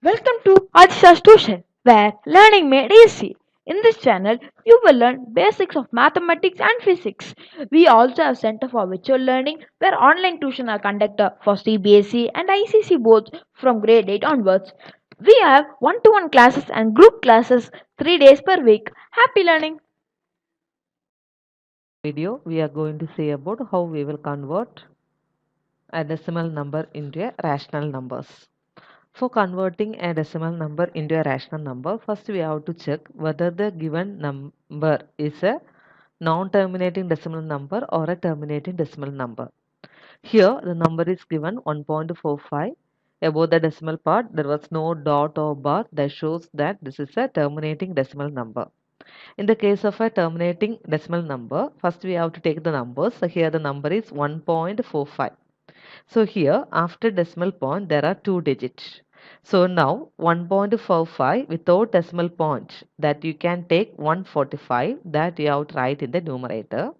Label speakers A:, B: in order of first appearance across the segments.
A: Welcome to Adisha's Tuition, where learning made easy. In this channel, you will learn basics of mathematics and physics. We also have Center for Virtual Learning, where online tuition are conducted for CBSE and ICC boards from grade 8 onwards. We have one-to-one classes and group classes 3 days per week. Happy learning!
B: Video we are going to see about how we will convert a decimal number into a rational numbers. For converting a decimal number into a rational number, first we have to check whether the given number is a non-terminating decimal number or a terminating decimal number. Here the number is given 1.45. Above the decimal part there was no dot or bar that shows that this is a terminating decimal number. In the case of a terminating decimal number, first we have to take the numbers. So here the number is 1.45. So here after decimal point there are two digits. So now 1.45 without decimal point, that you can take 145, that you have to write in the numerator.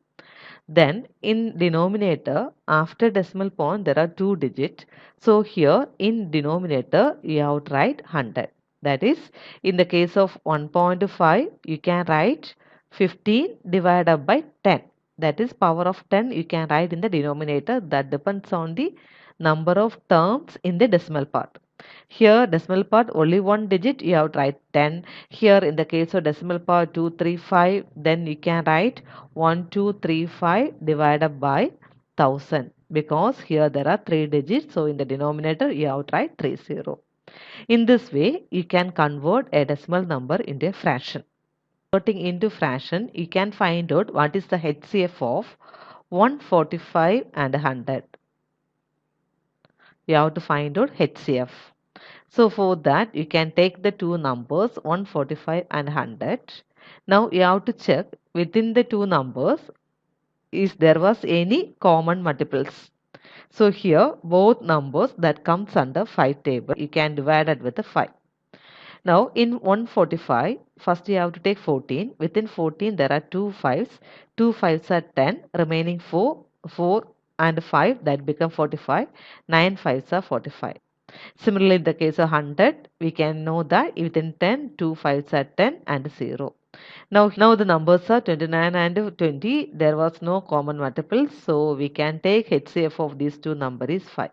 B: Then in denominator after decimal point there are two digits. So here in denominator you have to write 100. That is, in the case of 1.5 you can write 15 divided by 10. That is, power of 10 you can write in the denominator. That depends on the number of terms in the decimal part. Here decimal part only one digit, you have to write 10. Here in the case of decimal part 235, then you can write 1235 divided by 1000, because here there are three digits. So in the denominator you have to write 30. In this way you can convert a decimal number into a fraction. Converting into fraction, you can find out what is the HCF of 145 and 100. You have to find out HCF. So for that you can take the two numbers 145 and 100. Now you have to check within the two numbers if there was any common multiples. So here both numbers that comes under 5 table, you can divide it with the 5. Now in 145, first you have to take 14. Within 14 there are two fives. Two fives are 10. Remaining 4, 4 and 5, that become 45. 9 fives are 45. Similarly, in the case of 100, we can know that within 10, two fives are 10 and 0. Now the numbers are 29 and 20. There was no common multiple, so we can take HCF of these two numbers is 5.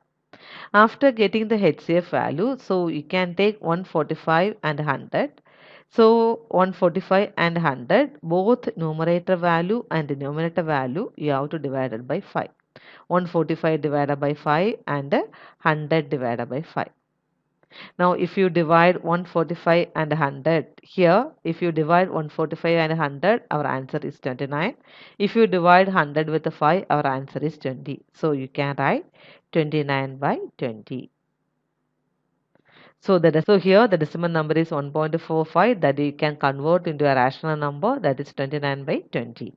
B: After getting the HCF value, so you can take 145 and 100. So 145 and 100, both numerator value and denominator value, you have to divide it by 5. 145 divided by 5 and 100 divided by 5. Now if you divide 145 and 100, here if you divide 145 and 100, our answer is 29. If you divide 100 with 5, our answer is 20. So you can write 29 by 20. So here the decimal number is 1.45, that you can convert into a rational number, that is 29 by 20.